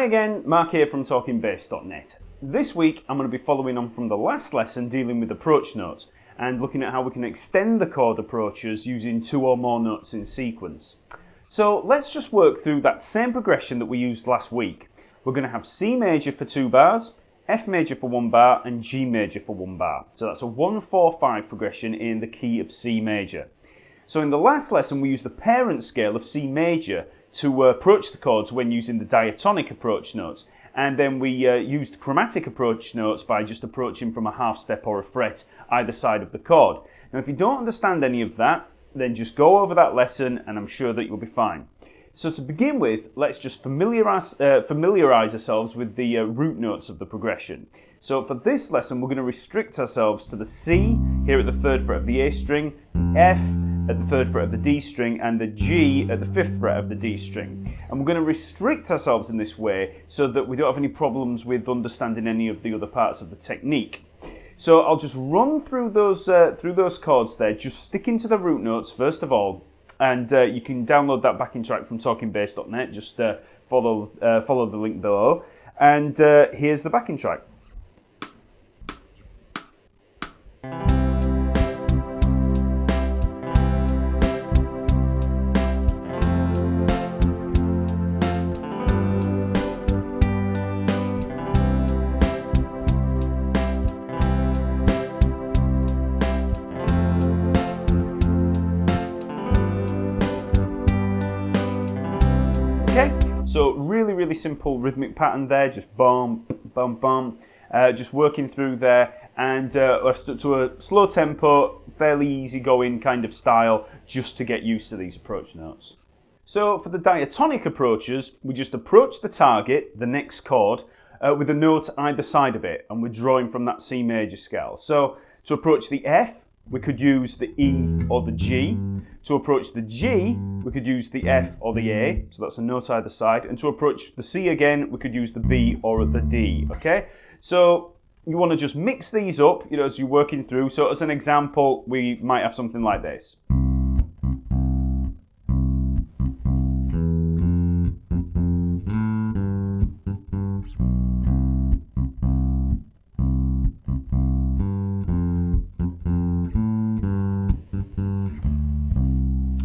again, Mark here from talkingbass.net. This week I'm going to be following on from the last lesson dealing with approach notes and looking at how we can extend the chord approaches using 2 or more notes in sequence. So let's just work through that same progression that we used last week. We're going to have C major for 2 bars, F major for 1 bar and G major for 1 bar. So that's a 1-4-5 progression in the key of C major. So in the last lesson we used the parent scale of C major to approach the chords when using the diatonic approach notes, and then we used chromatic approach notes by just approaching from a half step or a fret either side of the chord. Now if you don't understand any of that, then just go over that lesson and I'm sure that you'll be fine. So to begin with, let's just familiarise ourselves with the root notes of the progression. So for this lesson we're going to restrict ourselves to the C here at the 3rd fret of the A string, F at the 3rd fret of the D string and the G at the 5th fret of the D string. And we're going to restrict ourselves in this way so that we don't have any problems with understanding any of the other parts of the technique. So I'll just run through those chords there, just sticking to the root notes first of all, and you can download that backing track from talkingbass.net, just follow the link below, and here's the backing track. So really simple rhythmic pattern there, just bum, bum, bum, just working through there, and to a slow tempo, fairly easy going kind of style, just to get used to these approach notes. So for the diatonic approaches, we just approach the target, the next chord, with a note either side of it, and we're drawing from that C major scale. So to approach the F, we could use the E or the G. To approach the G, we could use the F or the A, so that's a note either side. And to approach the C again, we could use the B or the D, okay? So you want to just mix these up, as you're working through. So as an example, we might have something like this.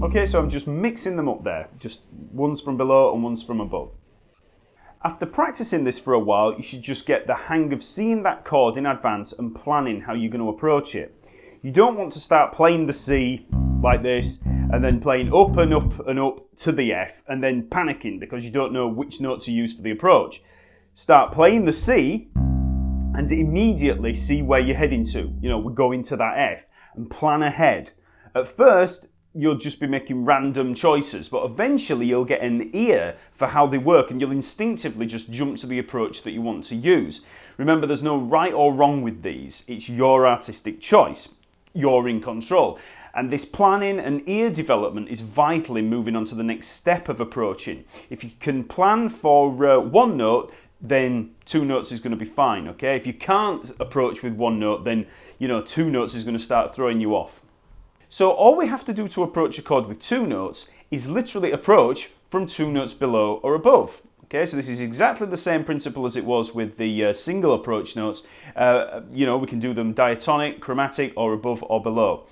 Okay, so I'm just mixing them up there, just one's from below and one's from above. After practicing this for a while, you should just get the hang of seeing that chord in advance and planning how you're going to approach it. You don't want to start playing the C like this and then playing up and up and up to the F and then panicking because you don't know which note to use for the approach. Start playing the C and immediately see where you're heading to. We're going to that F and plan ahead. At first, you'll just be making random choices, but eventually you'll get an ear for how they work and you'll instinctively just jump to the approach that you want to use. Remember, there's no right or wrong with these. It's your artistic choice. You're in control. And this planning and ear development is vital in moving on to the next step of approaching. If you can plan for one note, then 2 notes is going to be fine, okay? If you can't approach with 1 note, then 2 notes is going to start throwing you off. So all we have to do to approach a chord with 2 notes is literally approach from 2 notes below or above. Okay, so this is exactly the same principle as it was with the single approach notes. We can do them diatonic, chromatic, or above or below.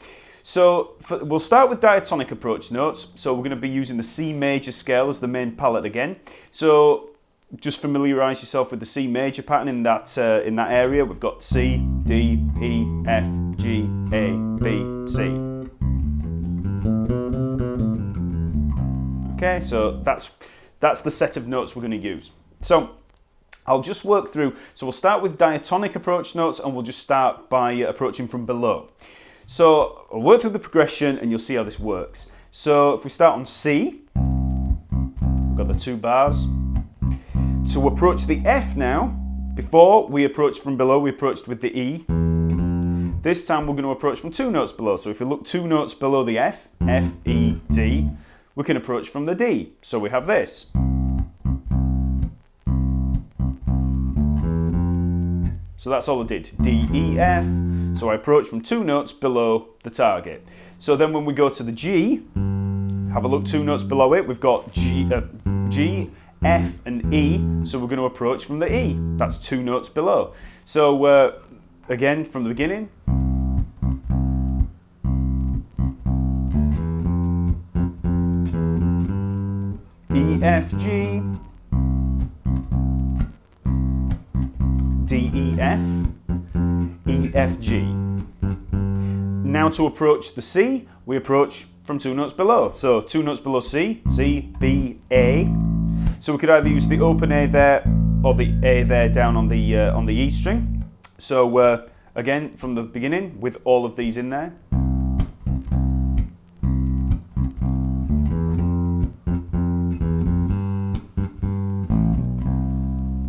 So we'll start with diatonic approach notes. So we're going to be using the C major scale as the main palette again. So just familiarise yourself with the C major pattern in that area. We've got C, D, E, F, G, A, B, C. Okay, so that's the set of notes we're going to use. So I'll just work through. So we'll start with diatonic approach notes and we'll just start by approaching from below. So I'll work through the progression and you'll see how this works. So if we start on C, we've got the 2 bars. To approach the F now, before we approached from below, we approached with the E. This time we're going to approach from 2 notes below. So if we look 2 notes below the F, F, E, D, we can approach from the D. So we have this. So that's all I did, D, E, F. So I approach from 2 notes below the target. So then when we go to the G, have a look 2 notes below it, we've got G, F and E, so we're going to approach from the E. That's 2 notes below. So again, from the beginning. E, F, G, D, E, F, E, F, G. Now to approach the C, we approach from 2 notes below. So 2 notes below C, C, B, A. So we could either use the open A there or the A there down on the E string. So again, from the beginning, with all of these in there.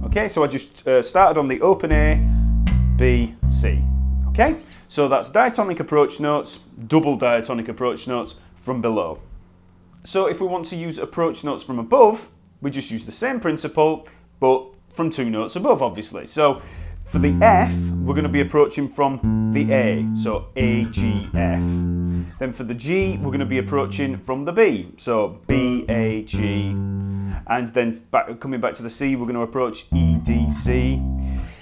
Okay, so I just started on the open A, B, C. Okay, so that's diatonic approach notes, double diatonic approach notes from below. So if we want to use approach notes from above, we just use the same principle, but from 2 notes above, obviously. So for the F, we're going to be approaching from the A, so A, G, F. Then for the G, we're going to be approaching from the B, so B, A, G. And then coming back to the C, we're going to approach E, D, C.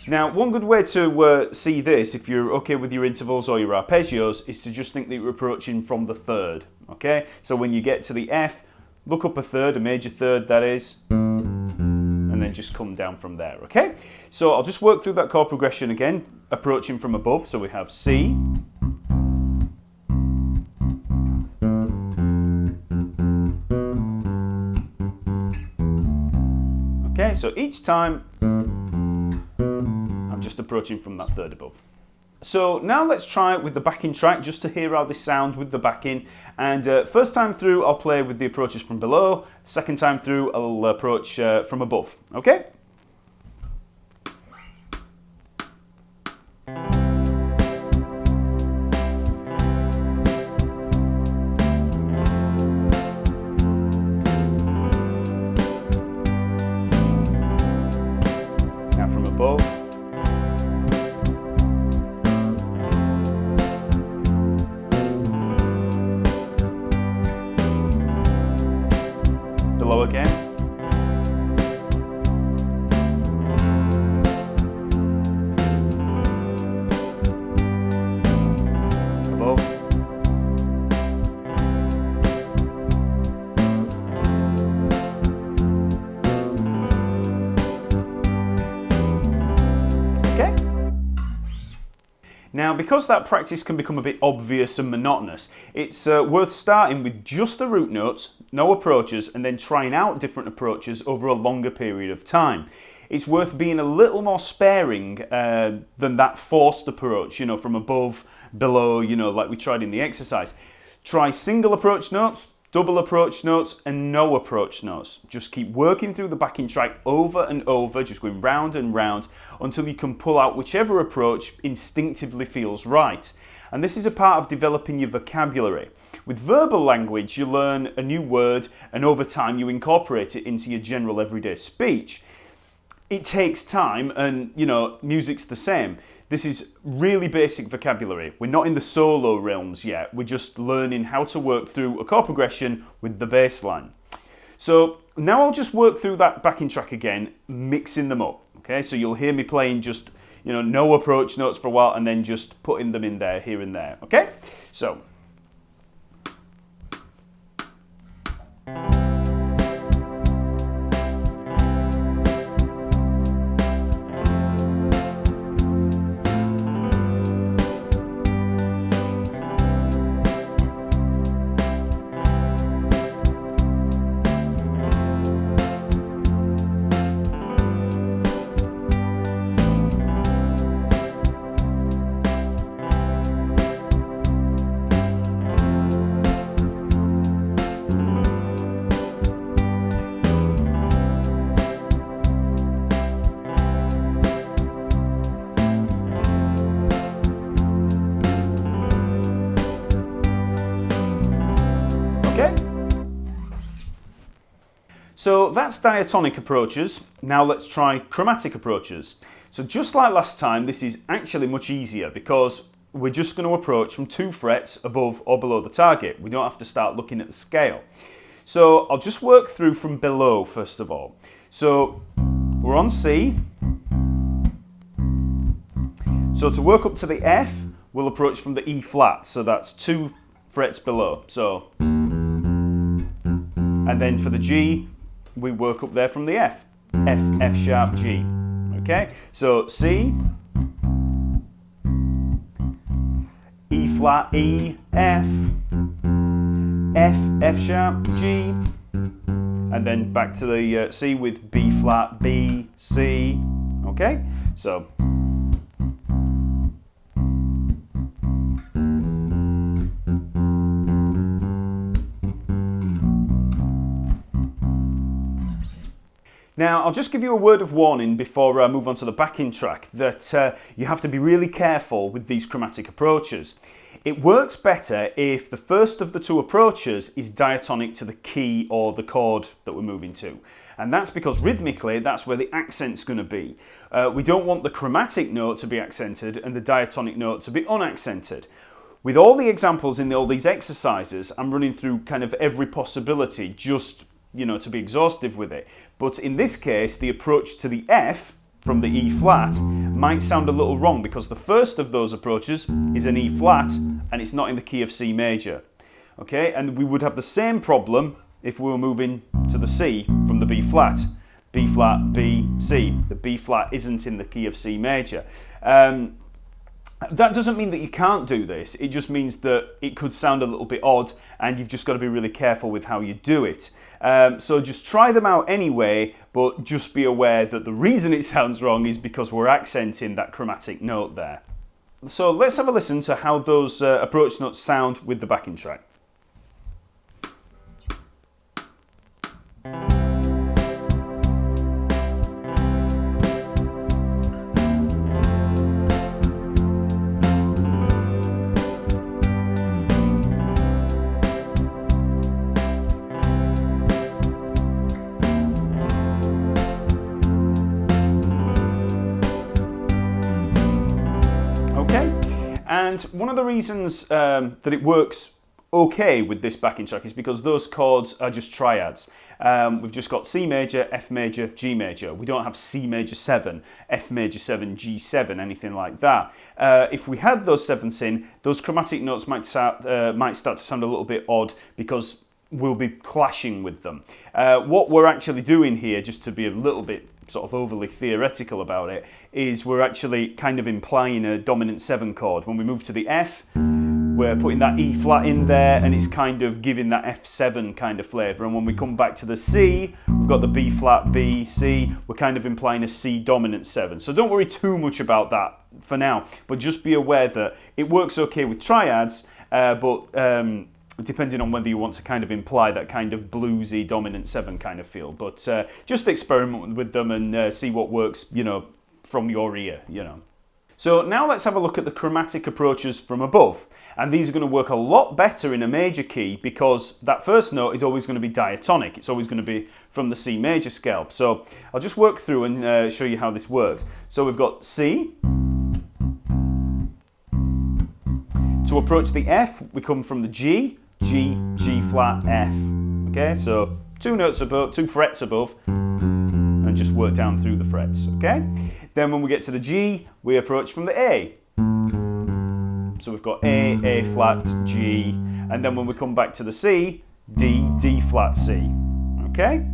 Now, one good way to see this, if you're okay with your intervals or your arpeggios, is to just think that you're approaching from the third. Okay, so when you get to the F, look up a third, a major third that is, and then just come down from there. Okay, so I'll just work through that chord progression again, approaching from above. So we have C, okay, so each time I'm just approaching from that third above. So now let's try it with the backing track just to hear how this sounds with the backing. And first time through I'll play with the approaches from below, second time through I'll approach from above. Okay? Now from above. Below again. Above. Okay. Now, because that practice can become a bit obvious and monotonous, it's worth starting with just the root notes, no approaches, and then trying out different approaches over a longer period of time. It's worth being a little more sparing than that forced approach, you know, from above, below, you know, like we tried in the exercise. Try single approach notes, double approach notes, and no approach notes. Just keep working through the backing track over and over, just going round and round until you can pull out whichever approach instinctively feels right. And this is a part of developing your vocabulary. With verbal language, you learn a new word, and over time you incorporate it into your general everyday speech. It takes time, and you know, music's the same. This is really basic vocabulary. We're not in the solo realms yet. We're just learning how to work through a chord progression with the bass line. So now I'll just work through that backing track again, mixing them up. Okay, so you'll hear me playing just, you know, no approach notes for a while and then just putting them in there, here and there. Okay, so. So that's diatonic approaches. Now let's try chromatic approaches. So just like last time, this is actually much easier because we're just going to approach from 2 frets above or below the target. We don't have to start looking at the scale. So I'll just work through from below first of all. So we're on C. So to work up to the F, we'll approach from the E flat. So that's 2 frets below. So, and then for the G, we work up there from the F. F, F sharp, G. Okay, so C, E flat, E, F, F, F sharp, G, and then back to the C with B flat, B, C. Okay, so. Now, I'll just give you a word of warning before I move on to the backing track that you have to be really careful with these chromatic approaches. It works better if the first of the 2 approaches is diatonic to the key or the chord that we're moving to. And that's because rhythmically, that's where the accent's going to be. We don't want the chromatic note to be accented and the diatonic note to be unaccented. With all the examples in all these exercises, I'm running through kind of every possibility just to be exhaustive with it. But in this case, the approach to the F from the E flat might sound a little wrong because the first of those approaches is an E flat and it's not in the key of C major. Okay, and we would have the same problem if we were moving to the C from the B flat. B flat, B, C. The B flat isn't in the key of C major. That doesn't mean that you can't do this, it just means that it could sound a little bit odd and you've just got to be really careful with how you do it. So just try them out anyway, but just be aware that the reason it sounds wrong is because we're accenting that chromatic note there. So let's have a listen to how those approach notes sound with the backing track. And one of the reasons that it works okay with this backing track is because those chords are just triads. We've just got C major, F major, G major. We don't have C major 7, F major 7, G7, anything like that. If we had those 7s in, those chromatic notes might start to sound a little bit odd because we'll be clashing with them. What we're actually doing here, just to be a little bit sort of overly theoretical about it, is we're actually kind of implying a dominant 7 chord. When we move to the F, we're putting that E flat in there and it's kind of giving that F7 kind of flavour. And when we come back to the C, we've got the B flat, B, C, we're kind of implying a C dominant 7. So don't worry too much about that for now, but just be aware that it works okay with triads, but depending on whether you want to kind of imply that kind of bluesy dominant 7 kind of feel. But just experiment with them and see what works, from your ear, So now let's have a look at the chromatic approaches from above. And these are going to work a lot better in a major key because that first note is always going to be diatonic. It's always going to be from the C major scale. So I'll just work through and show you how this works. So we've got C. To approach the F, we come from the G, G, G flat, F. Okay, so 2 notes above, 2 frets above, and just work down through the frets. Okay, then when we get to the G, we approach from the A. So we've got A flat, G, and then when we come back to the C, D, D flat, C. Okay,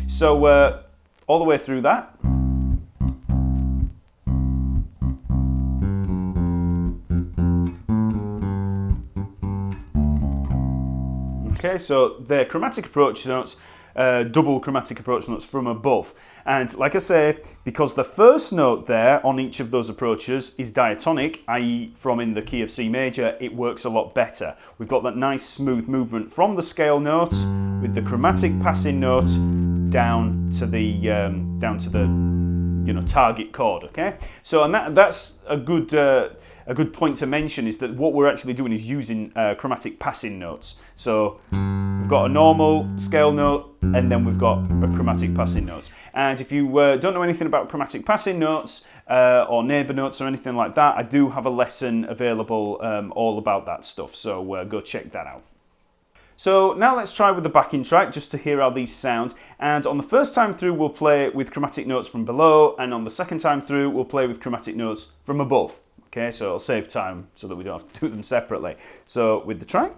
so all the way through that. Okay, so they're chromatic approach notes, double chromatic approach notes from above. And like I say, because the first note there on each of those approaches is diatonic, i.e. from in the key of C major, it works a lot better. We've got that nice smooth movement from the scale note with the chromatic passing note down to the target chord. Okay, so and that's a good point to mention is that what we're actually doing is using chromatic passing notes. So we've got a normal scale note and then we've got a chromatic passing note. And if you don't know anything about chromatic passing notes or neighbour notes or anything like that, I do have a lesson available all about that stuff. So go check that out. So now let's try with the backing track just to hear how these sound. And on the first time through, we'll play with chromatic notes from below, and on the second time through, we'll play with chromatic notes from above. Okay, so it'll save time so that we don't have to do them separately. So with the track.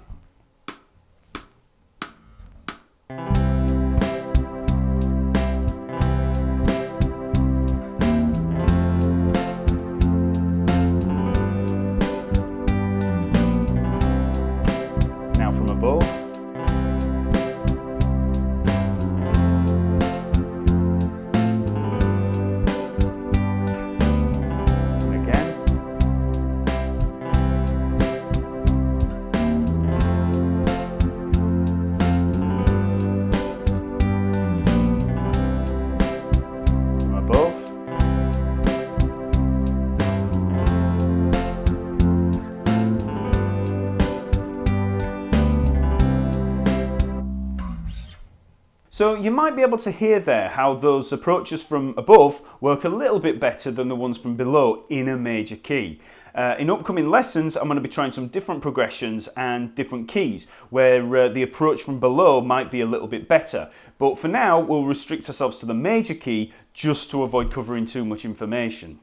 Now from above. So you might be able to hear there how those approaches from above work a little bit better than the ones from below in a major key. In upcoming lessons, I'm going to be trying some different progressions and different keys where the approach from below might be a little bit better. But for now, we'll restrict ourselves to the major key just to avoid covering too much information.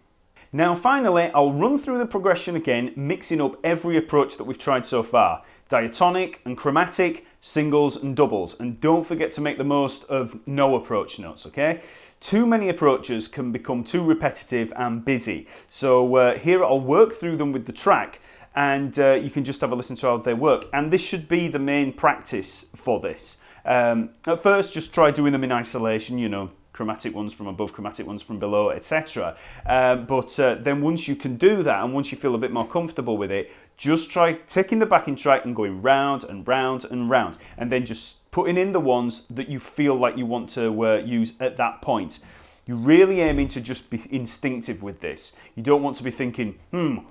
Now finally, I'll run through the progression again, mixing up every approach that we've tried so far. Diatonic and chromatic, singles and doubles. And don't forget to make the most of no approach notes, okay? Too many approaches can become too repetitive and busy. So here I'll work through them with the track, and you can just have a listen to how they work. And this should be the main practice for this. At first, just try doing them in isolation, you know, chromatic ones from above, chromatic ones from below, etc. But then once you can do that, and once you feel a bit more comfortable with it, just try taking the backing track and going round and round and round, and then just putting in the ones that you feel like you want to use at that point. You're really aiming to just be instinctive with this. You don't want to be thinking,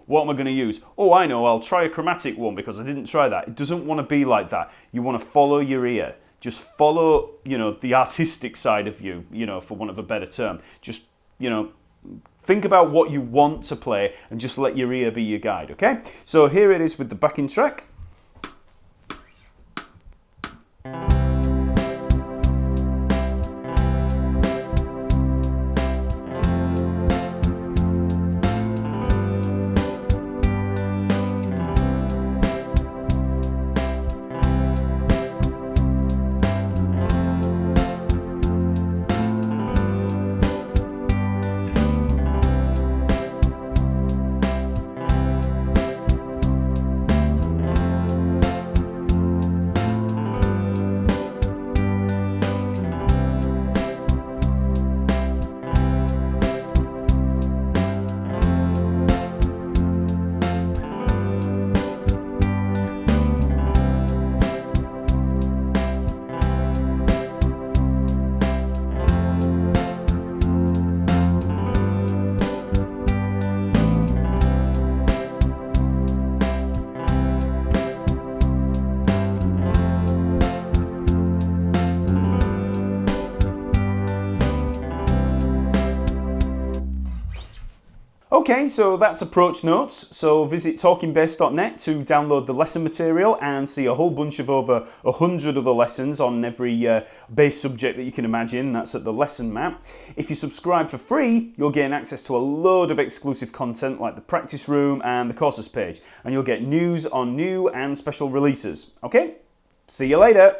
what am I going to use? Oh, I know, I'll try a chromatic one because I didn't try that. It doesn't want to be like that. You want to follow your ear. Just follow, you know, the artistic side of you, you know, for want of a better term. Just, you know, think about what you want to play and just let your ear be your guide, okay? So here it is with the backing track. Okay, so that's approach notes. So visit talkingbass.net to download the lesson material and see a whole bunch of over 100 other lessons on every bass subject that you can imagine. That's at the lesson map. If you subscribe for free, you'll gain access to a load of exclusive content like the practice room and the courses page, and you'll get news on new and special releases. Okay, see you later.